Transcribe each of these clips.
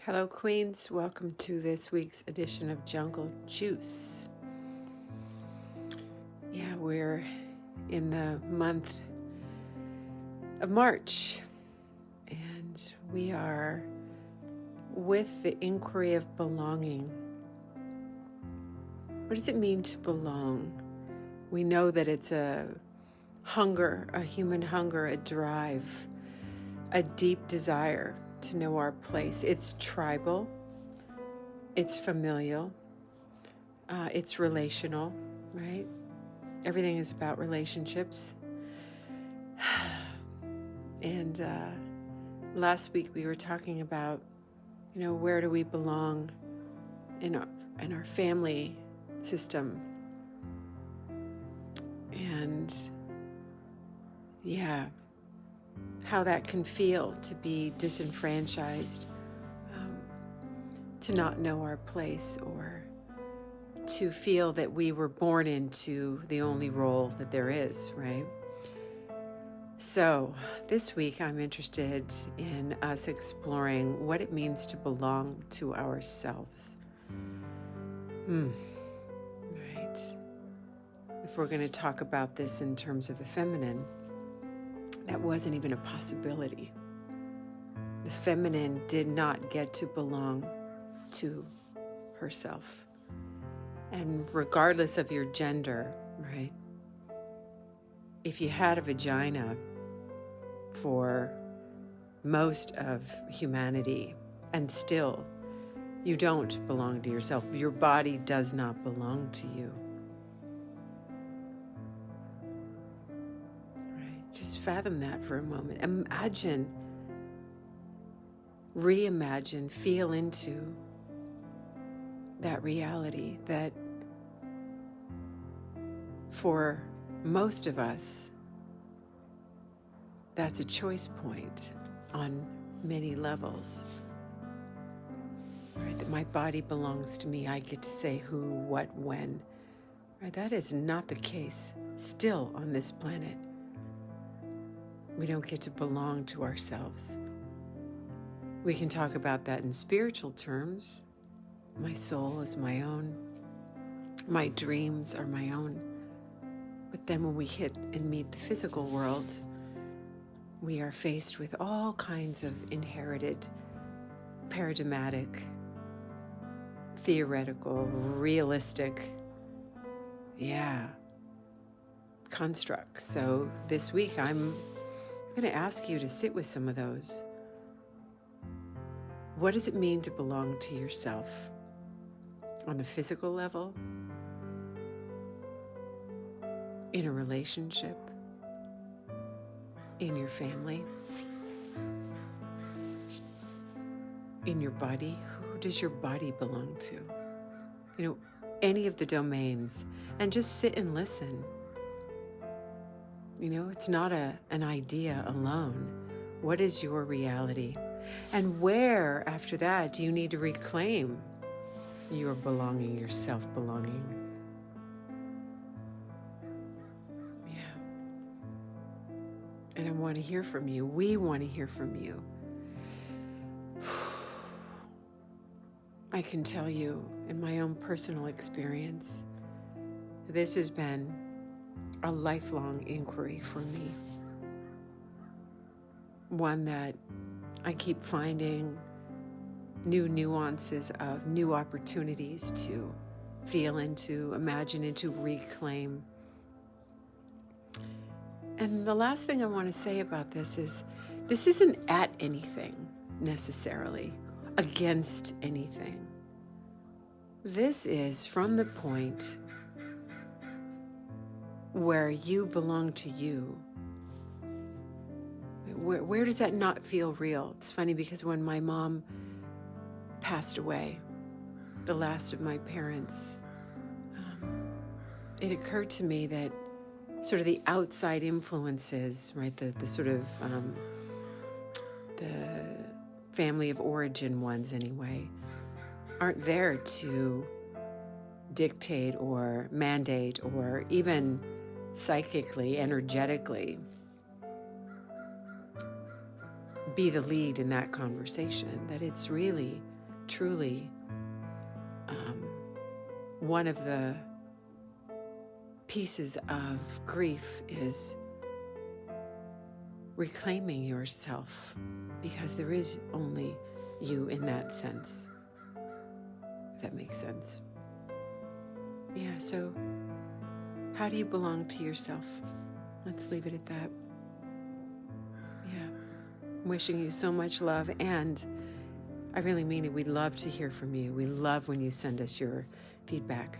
Hello, Queens. Welcome to this week's edition of Jungle Juice. Yeah, we're in the month of March, and we are with the inquiry of belonging. What does it mean to belong? We know that it's a hunger, a human hunger, a drive, a deep desire to know our place. It's tribal, it's familial, it's relational, right? Everything is about relationships. And last week we were talking about, where do we belong in our family system? And how that can feel to be disenfranchised, to not know our place, or to feel that we were born into the only role that there is, right? So this week I'm interested in us exploring what it means to belong to ourselves. Right. If we're going to talk about this in terms of the feminine, that wasn't even a possibility. The feminine did not get to belong to herself. And regardless of your gender, right? If you had a vagina for most of humanity and still you don't belong to yourself, your body does not belong to you. Just fathom that for a moment. Imagine, reimagine, feel into that reality that for most of us, that's a choice point on many levels. Right? That my body belongs to me. I get to say who, what, when. Right? That is not the case still on this planet. We don't get to belong to ourselves. We can talk about that in spiritual terms. My soul is my own. My dreams are my own. But then when we hit and meet the physical world, we are faced with all kinds of inherited, paradigmatic, theoretical, realistic, constructs. So this week I'm going to ask you to sit with some of those. What does it mean to belong to yourself on the physical level, in a relationship, in your family, in your body? Who does your body belong to? Any of the domains, and just sit and listen. It's not an idea alone. What is your reality? And where, after that, do you need to reclaim your belonging, your self-belonging? And I want to hear from you. We want to hear from you. I can tell you, in my own personal experience, this has been a lifelong inquiry for me. One that I keep finding new nuances of, new opportunities to feel into, imagine into, reclaim. And the last thing I want to say about this isn't at anything necessarily, against anything. This is from the point where you belong to you. Where does that not feel real? It's funny because when my mom passed away, the last of my parents, it occurred to me that sort of the outside influences, right, the sort of the family of origin ones anyway, aren't there to dictate or mandate or even psychically, energetically be the lead in that conversation, that it's really truly one of the pieces of grief is reclaiming yourself, because there is only you in that sense, if that makes sense. Yeah, so how do you belong to yourself? Let's leave it at that. Yeah, I'm wishing you so much love, and I really mean it. We love to hear from you. We love when you send us your feedback.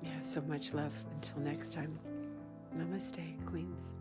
Yeah, so much love. Until next time, namaste, Queens.